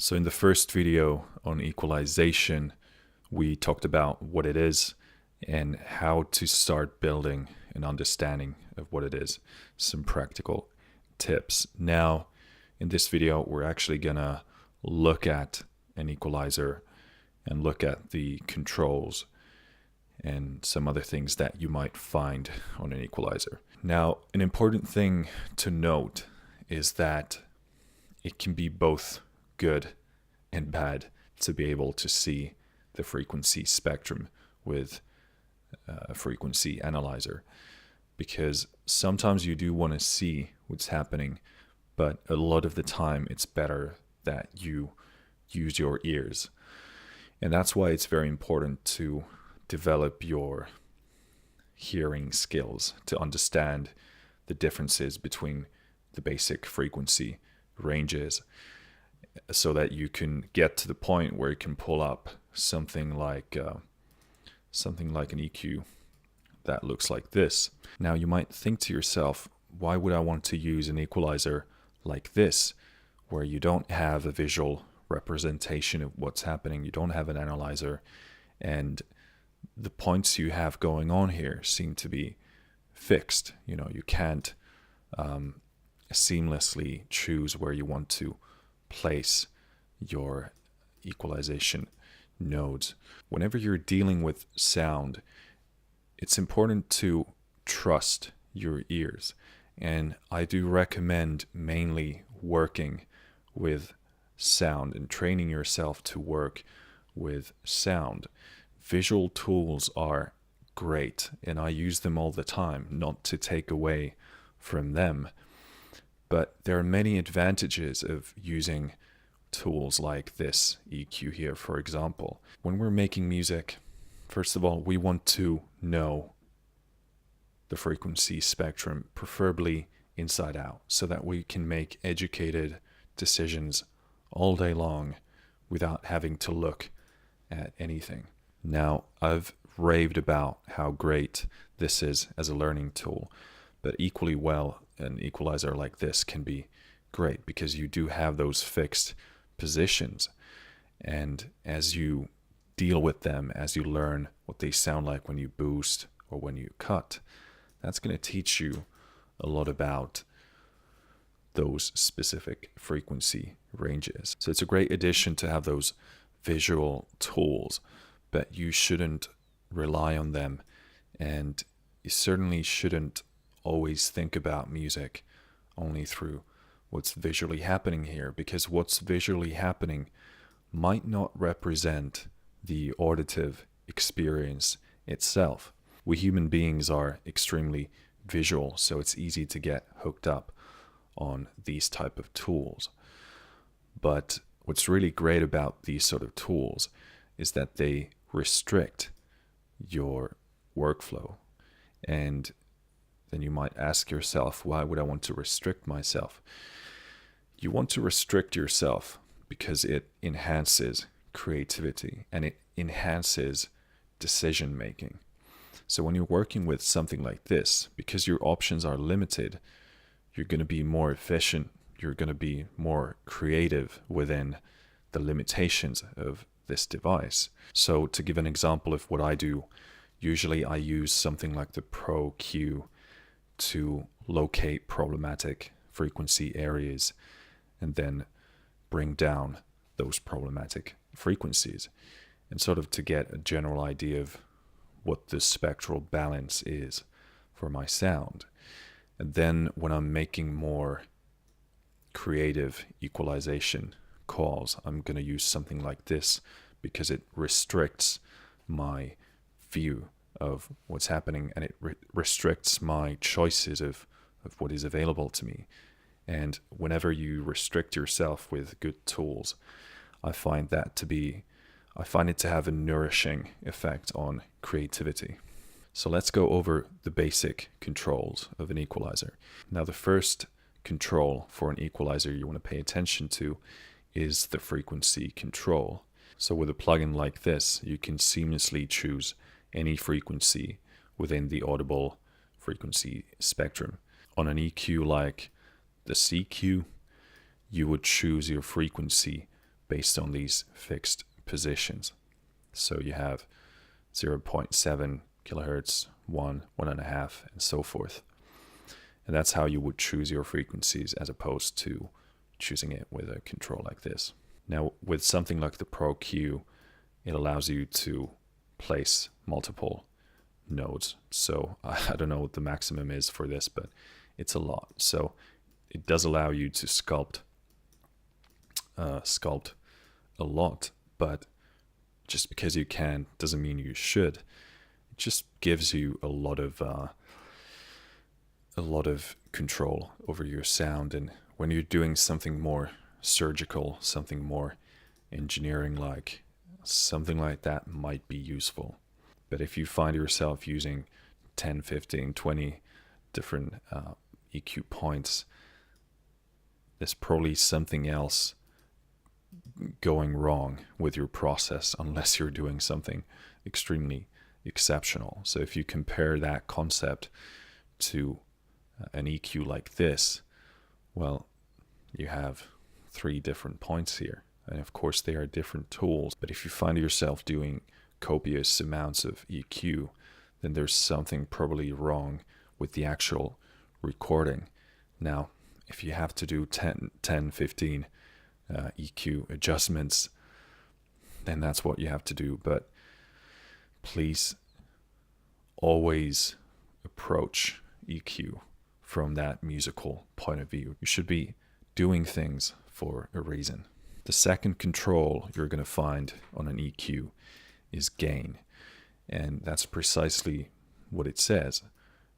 So in the first video on equalization, we talked about what it is and how to start building an understanding of what it is, some practical tips. Now, in this video, we're actually gonna look at an equalizer and look at the controls and some other things that you might find on an equalizer. Now, an important thing to note is that it can be both good and bad to be able to see the frequency spectrum with a frequency analyzer, because sometimes you do want to see what's happening, but a lot of the time it's better that you use your ears. And that's why it's very important to develop your hearing skills, to understand the differences between the basic frequency ranges, so that you can get to the point where you can pull up something like an EQ that looks like this. Now you might think to yourself, why would I want to use an equalizer like this, where you don't have a visual representation of what's happening, you don't have an analyzer, and the points you have going on here seem to be fixed. You know, you can't seamlessly choose where you want to place your equalization nodes. Whenever you're dealing with sound, it's important to trust your ears. And I do recommend mainly working with sound and training yourself to work with sound. Visual tools are great, and I use them all the time, not to take away from them. But there are many advantages of using tools like this EQ here, for example. When we're making music, first of all, we want to know the frequency spectrum, preferably inside out, so that we can make educated decisions all day long without having to look at anything. Now, I've raved about how great this is as a learning tool, but equally well, an equalizer like this can be great because you do have those fixed positions, and as you deal with them, as you learn what they sound like when you boost or when you cut, that's going to teach you a lot about those specific frequency ranges. So it's a great addition to have those visual tools, but you shouldn't rely on them, and you certainly shouldn't always think about music only through what's visually happening here, because what's visually happening might not represent the auditive experience itself. We human beings are extremely visual, so it's easy to get hooked up on these type of tools. But what's really great about these sort of tools is that they restrict your workflow. And then you might ask yourself, why would I want to restrict myself? You want to restrict yourself because it enhances creativity and it enhances decision making. So when you're working with something like this, because your options are limited, you're going to be more efficient, you're going to be more creative within the limitations of this device. So to give an example of what I do, usually I use something like the Pro Q to locate problematic frequency areas and then bring down those problematic frequencies, and sort of to get a general idea of what the spectral balance is for my sound. And then when I'm making more creative equalization calls, I'm going to use something like this because it restricts my view of what's happening, and it restricts my choices of what is available to me. And whenever you restrict yourself with good tools, I find it to have a nourishing effect on creativity. So let's go over the basic controls of an equalizer. Now, the first control for an equalizer you want to pay attention to is the frequency control. So with a plugin like this, you can seamlessly choose any frequency within the audible frequency spectrum. On an EQ like the CQ, you would choose your frequency based on these fixed positions. So you have 0.7 kilohertz, 1, 1.5, and so forth. And that's how you would choose your frequencies as opposed to choosing it with a control like this. Now, with something like the Pro Q, it allows you to place multiple nodes. So I don't know what the maximum is for this, but it's a lot. So it does allow you to sculpt a lot, but just because you can doesn't mean you should. It just gives you a lot of control over your sound, and when you're doing something more surgical, something more engineering like, something like that might be useful. But if you find yourself using 10, 15, 20 different EQ points, there's probably something else going wrong with your process unless you're doing something extremely exceptional. So if you compare that concept to an EQ like this, well, you have 3 different points here. And of course they are different tools, but if you find yourself doing copious amounts of EQ, then there's something probably wrong with the actual recording. Now, if you have to do 10, 15 EQ adjustments, then that's what you have to do. But please always approach EQ from that musical point of view. You should be doing things for a reason. The second control you're going to find on an EQ is gain. And that's precisely what it says.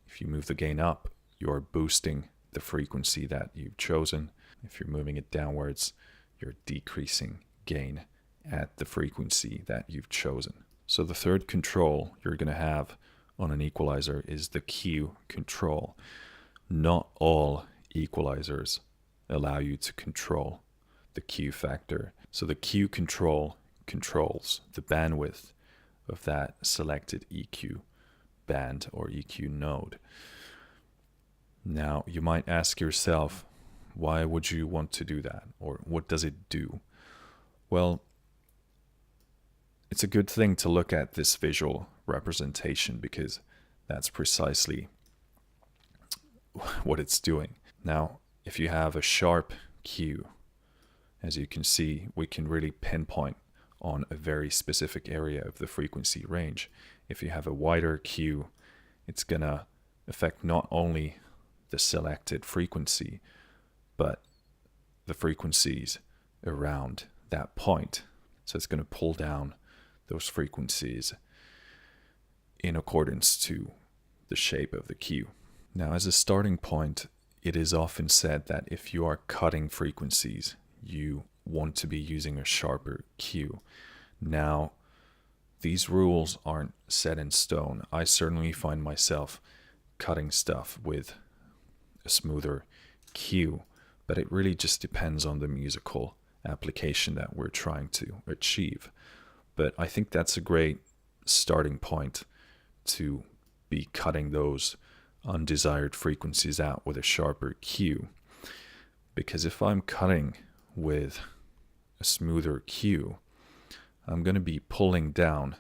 If you move the gain up, you're boosting the frequency that you've chosen. If you're moving it downwards, you're decreasing gain at the frequency that you've chosen. So the third control you're going to have on an equalizer is the Q control. Not all equalizers allow you to control the Q factor. So the Q control controls the bandwidth of that selected EQ band or EQ node. Now, you might ask yourself, why would you want to do that? Or what does it do? Well, it's a good thing to look at this visual representation because that's precisely what it's doing. Now, if you have a sharp Q, as you can see, we can really pinpoint on a very specific area of the frequency range. If you have a wider Q, it's going to affect not only the selected frequency, but the frequencies around that point. So it's going to pull down those frequencies in accordance to the shape of the Q. Now, as a starting point, it is often said that if you are cutting frequencies, you want to be using a sharper Q. Now, these rules aren't set in stone. I certainly find myself cutting stuff with a smoother Q, but it really just depends on the musical application that we're trying to achieve. But I think that's a great starting point to be cutting those undesired frequencies out with a sharper Q. Because if I'm cutting with a smoother Q, I'm going to be pulling down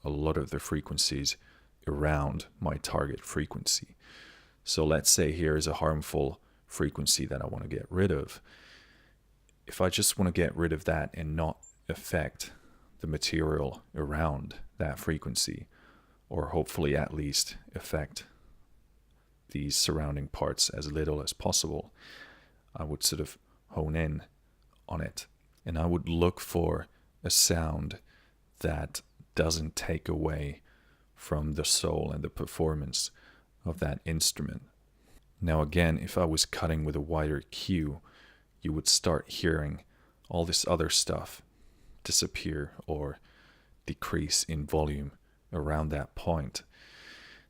a lot of the frequencies around my target frequency. So let's say here is a harmful frequency that I want to get rid of. If I just want to get rid of that and not affect the material around that frequency, or hopefully at least affect these surrounding parts as little as possible, I would sort of hone in on it. And I would look for a sound that doesn't take away from the soul and the performance of that instrument. Now again, if I was cutting with a wider Q, you would start hearing all this other stuff disappear or decrease in volume around that point.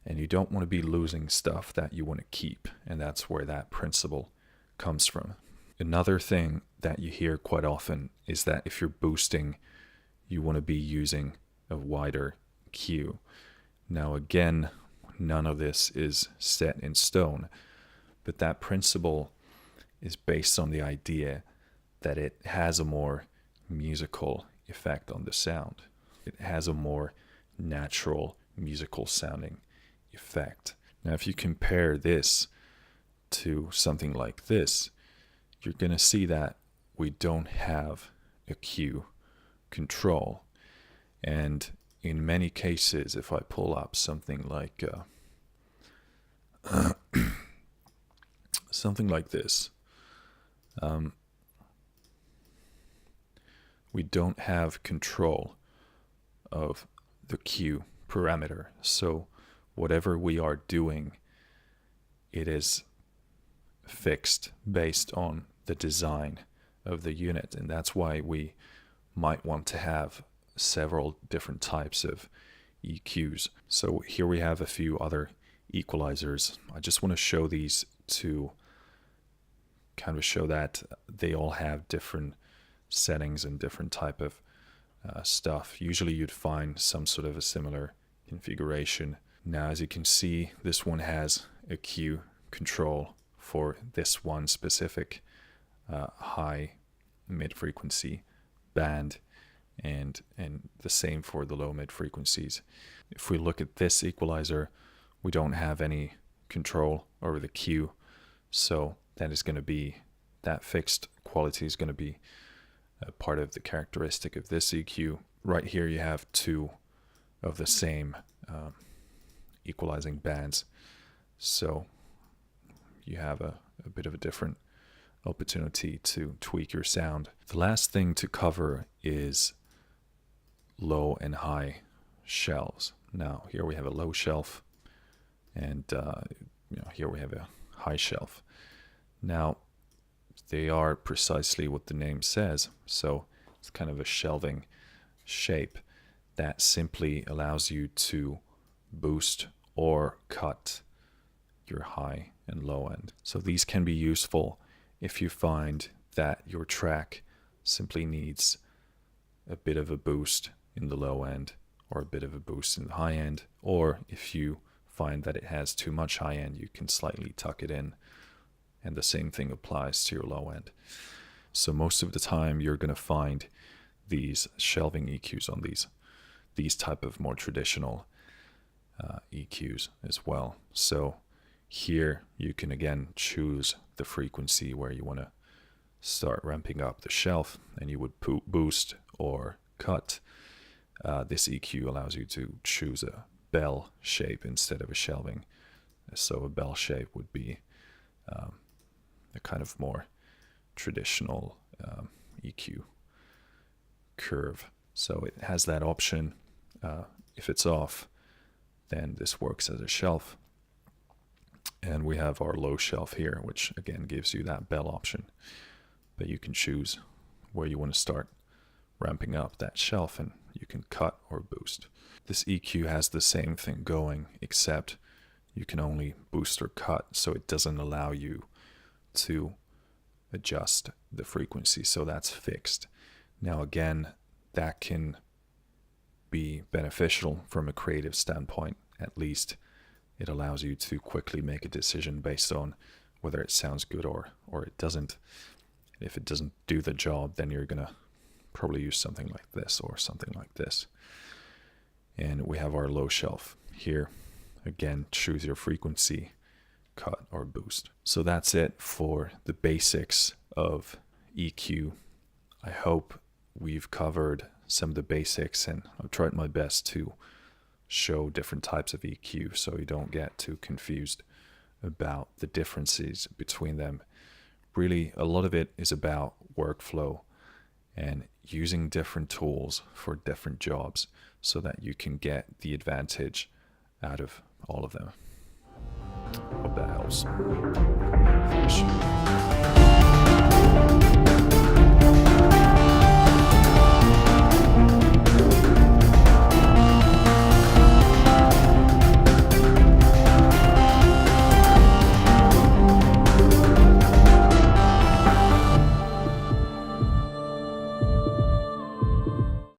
And you don't want to be losing stuff that you want to keep, and that's where that principle comes from. Another thing that you hear quite often is that if you're boosting, you want to be using a wider Q. Now again, none of this is set in stone, but that principle is based on the idea that it has a more musical effect on the sound. It has a more natural musical sounding effect. Now, if you compare this to something like this, you're going to see that we don't have a cue control. And in many cases, if I pull up something like something like this, we don't have control of the cue parameter. So whatever we are doing, it is fixed based on the design of the unit. And that's why we might want to have several different types of EQs. So here we have a few other equalizers. I just want to show these to kind of show that they all have different settings and different type of stuff. Usually you'd find some sort of a similar configuration. Now, as you can see, this one has a cue control for this one specific high mid frequency band, and the same for the low mid frequencies. If we look at this equalizer, we don't have any control over the cue, so that is going to be, that fixed quality is going to be a part of the characteristic of this EQ. Right here you have two of the same equalizing bands, so you have a bit of a different opportunity to tweak your sound. The last thing to cover is low and high shelves. Now here we have a low shelf, and here we have a high shelf. Now they are precisely what the name says, so it's kind of a shelving shape that simply allows you to boost or cut your high and low end. So these can be useful if you find that your track simply needs a bit of a boost in the low end or a bit of a boost in the high end, or if you find that it has too much high end, you can slightly tuck it in, and the same thing applies to your low end. So most of the time you're going to find these shelving EQs on these type of more traditional EQs as well. So here you can again choose the frequency where you want to start ramping up the shelf, and you would boost or cut. This EQ allows you to choose a bell shape instead of a shelving. So a bell shape would be a kind of more traditional EQ curve. So it has that option. If it's off, then this works as a shelf. And we have our low shelf here, which again gives you that bell option. But you can choose where you want to start ramping up that shelf, and you can cut or boost. This EQ has the same thing going, except you can only boost or cut, so it doesn't allow you to adjust the frequency, so that's fixed. Now again, that can be beneficial from a creative standpoint. At least it allows you to quickly make a decision based on whether it sounds good or it doesn't. If it doesn't do the job, then you're gonna probably use something like this or something like this. And we have our low shelf here. Again, choose your frequency, cut or boost. So that's it for the basics of EQ. I hope we've covered some of the basics, and I've tried my best to show different types of EQ so you don't get too confused about the differences between them. Really, a lot of it is about workflow and using different tools for different jobs so that you can get the advantage out of all of them. Hope that helps. Finish.